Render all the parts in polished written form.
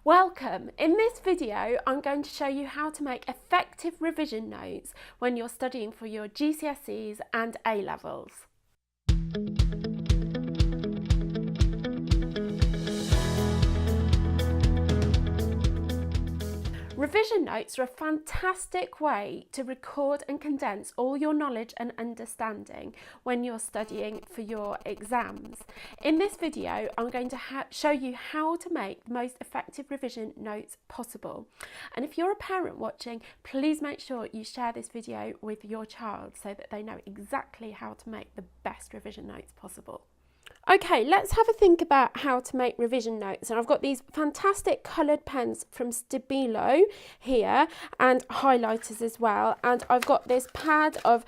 Welcome! In this video I'm going to show you how to make effective revision notes when you're studying for your GCSEs and A-levels. Revision notes are a fantastic way to record and condense all your knowledge and understanding when you're studying for your exams. In this video, I'm going to show you how to make the most effective revision notes possible. And if you're a parent watching, please make sure you share this video with your child so that they know exactly how to make the best revision notes possible. Okay, let's have a think about how to make revision notes. And I've got these fantastic coloured pens from Stabilio here and highlighters as well. And I've got this pad of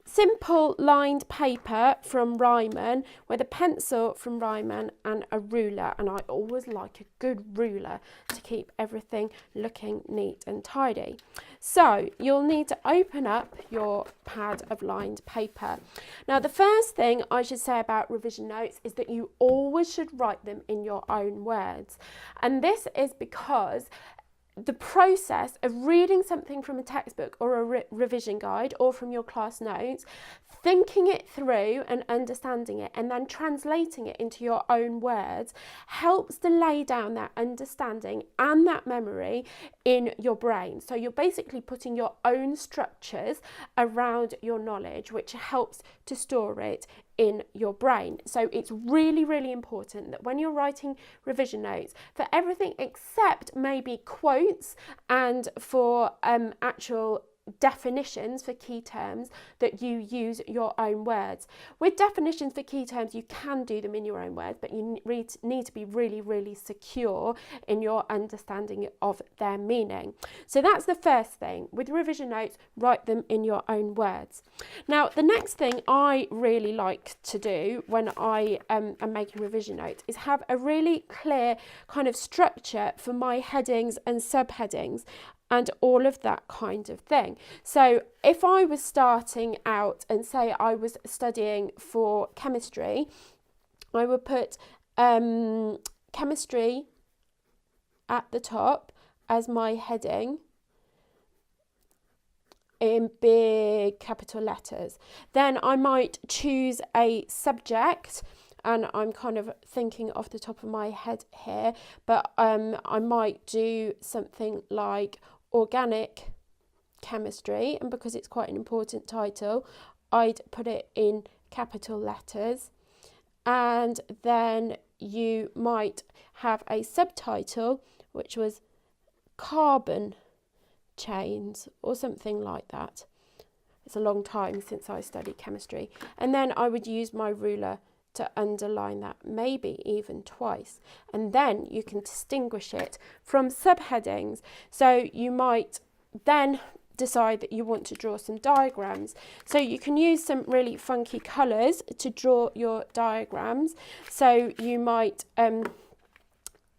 simple lined paper from Ryman with a pencil from Ryman and a ruler. And I always like a good ruler to keep everything looking neat and tidy. So you'll need to open up your pad of lined paper. Now the first thing I should say about revision notes is that you always should write them in your own words. And this is because the process of reading something from a textbook or a revision guide or from your class notes, thinking it through and understanding it and then translating it into your own words helps to lay down that understanding and that memory in your brain. So you're basically putting your own structures around your knowledge, which helps to store it in your brain. So it's really, really important that when you're writing revision notes, for everything except maybe quotes and for actual definitions for key terms, that you use your own words. With definitions for key terms, you can do them in your own words, but you need to be really, really secure in your understanding of their meaning. So that's the first thing. With revision notes, write them in your own words. Now, the next thing I really like to do when I am making revision notes is have a really clear kind of structure for my headings and subheadings and all of that kind of thing. So if I was starting out and say I was studying for chemistry, I would put chemistry at the top as my heading in big capital letters. Then I might choose a subject, and I'm kind of thinking off the top of my head here, but I might do something like organic chemistry, and because it's quite an important title, I'd put it in capital letters. And then you might have a subtitle which was carbon chains or something like that. It's a long time since I studied chemistry. And then I would use my ruler to underline that, maybe even twice, and then you can distinguish it from subheadings. So you might then decide that you want to draw some diagrams, so you can use some really funky colours to draw your diagrams. So you might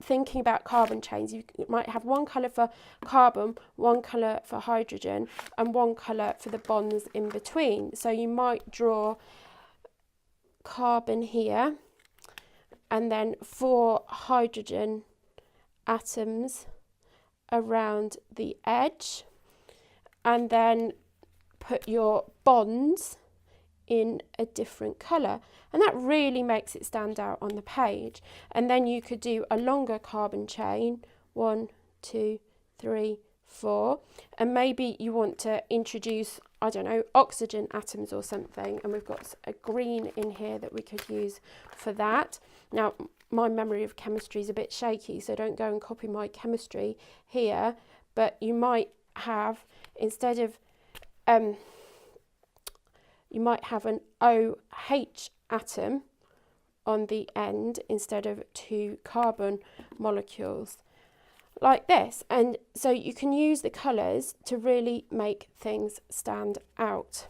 thinking about carbon chains, you might have one colour for carbon, one colour for hydrogen, and one colour for the bonds in between. So you might draw carbon here, and then 4 hydrogen atoms around the edge, and then put your bonds in a different colour, and that really makes it stand out on the page. And then you could do a longer carbon chain, 1, 2, 3, 4, and maybe you want to introduce, I don't know, oxygen atoms or something, and we've got a green in here that we could use for that. Now my memory of chemistry is a bit shaky, so don't go and copy my chemistry here, but you might have, instead of you might have an OH atom on the end instead of 2 carbon molecules, like this. And so you can use the colours to really make things stand out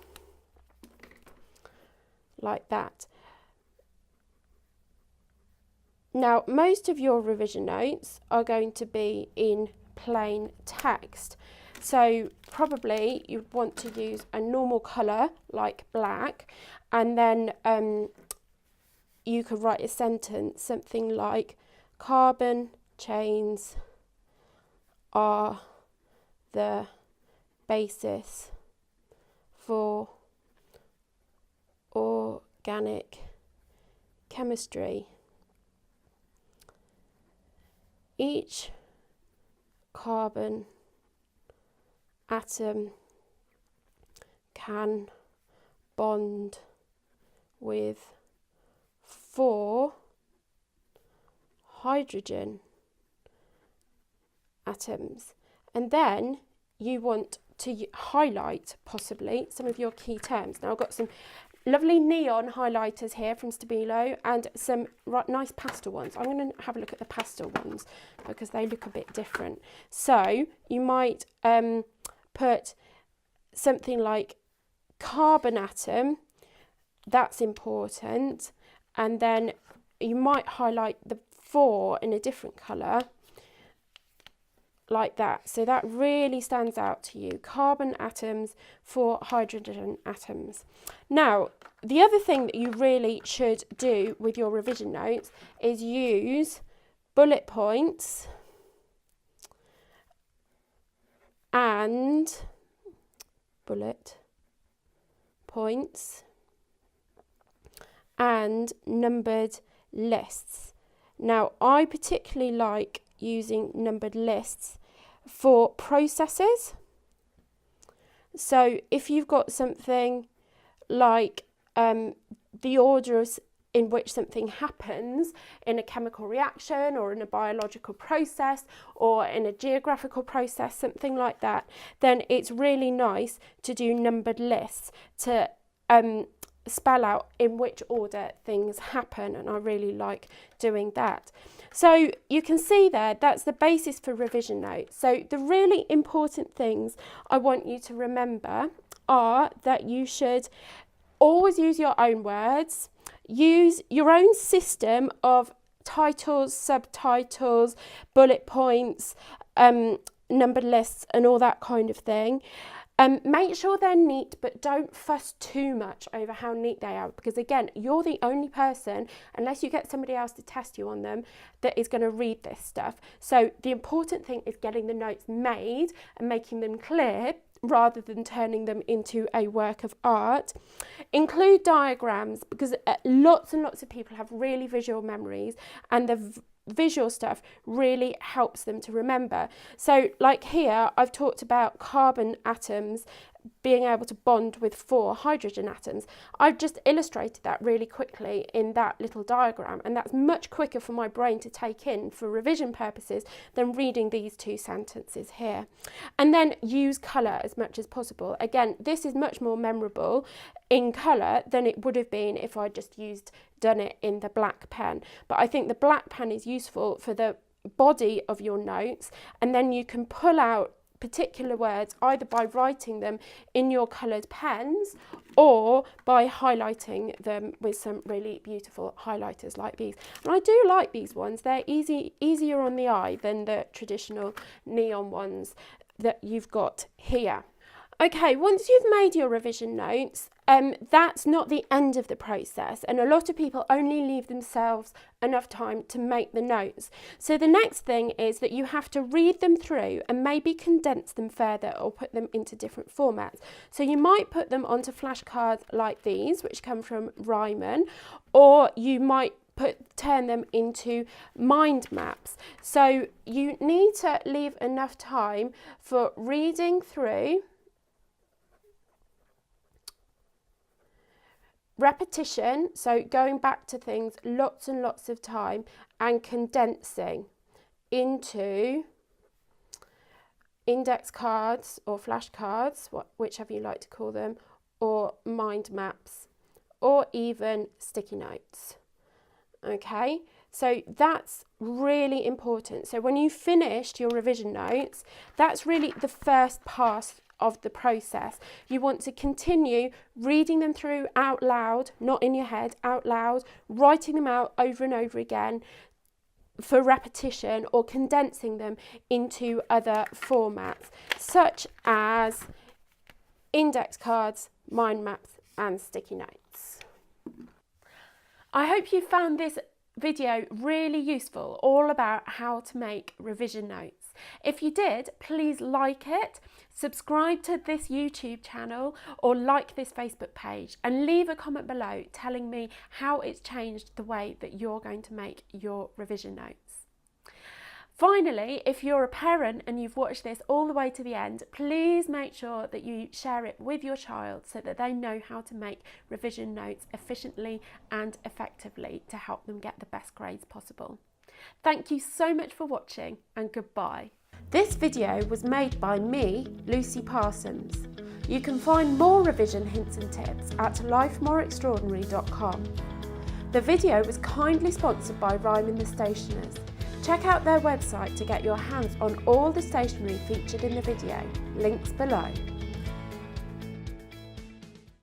like that. Now most of your revision notes are going to be in plain text, so probably you'd want to use a normal colour like black, and then you could write a sentence something like carbon chains are the basis for organic chemistry. Each carbon atom can bond with 4 hydrogen atoms, and then you want to highlight possibly some of your key terms. Now I've got some lovely neon highlighters here from Stabilio and some nice pastel ones. I'm going to have a look at the pastel ones because they look a bit different. So you might put something like carbon atom, that's important, and then you might highlight the 4 in a different colour like that, so that really stands out to you. Carbon atoms, 4 hydrogen atoms. Now the other thing that you really should do with your revision notes is use bullet points and numbered lists. Now I particularly like using numbered lists for processes. So if you've got something like the order in which something happens in a chemical reaction or in a biological process or in a geographical process, something like that, then it's really nice to do numbered lists to spell out in which order things happen, and I really like doing that. So you can see there, that's the basis for revision notes. So the really important things I want you to remember are that you should always use your own words, use your own system of titles, subtitles, bullet points, numbered lists and all that kind of thing. Make sure they're neat, but don't fuss too much over how neat they are, because again, you're the only person, unless you get somebody else to test you on them, that is going to read this stuff. So the important thing is getting the notes made and making them clear rather than turning them into a work of art. Include diagrams, because lots and lots of people have really visual memories, and the visual stuff really helps them to remember. So like here I've talked about carbon atoms being able to bond with 4 hydrogen atoms. I've just illustrated that really quickly in that little diagram, and that's much quicker for my brain to take in for revision purposes than reading these 2 sentences here. And then use colour as much as possible. Again, this is much more memorable in colour than it would have been if I just done it in the black pen. But I think the black pen is useful for the body of your notes, and then you can pull out particular words either by writing them in your coloured pens or by highlighting them with some really beautiful highlighters like these. And I do like these ones. They're easier on the eye than the traditional neon ones that you've got here. Okay, once you've made your revision notes, that's not the end of the process, and a lot of people only leave themselves enough time to make the notes. So the next thing is that you have to read them through and maybe condense them further or put them into different formats. So you might put them onto flashcards like these, which come from Ryman, or you might turn them into mind maps. So you need to leave enough time for reading through, repetition, so going back to things lots and lots of time, and condensing into index cards or flashcards, whichever you like to call them, or mind maps, or even sticky notes. Okay, so that's really important. So when you finished your revision notes, that's really the first pass of the process. You want to continue reading them through out loud, not in your head, out loud, writing them out over and over again for repetition, or condensing them into other formats such as index cards, mind maps and sticky notes. I hope you found this video really useful, all about how to make revision notes. If you did, please like it, subscribe to this YouTube channel or like this Facebook page, and leave a comment below telling me how it's changed the way that you're going to make your revision notes. Finally, if you're a parent and you've watched this all the way to the end, please make sure that you share it with your child so that they know how to make revision notes efficiently and effectively to help them get the best grades possible. Thank you so much for watching, and goodbye. This video was made by me, Lucy Parsons. You can find more revision hints and tips at lifemoreextraordinary.com. The video was kindly sponsored by Ryman and Stationers. Check out their website to get your hands on all the stationery featured in the video. Links below.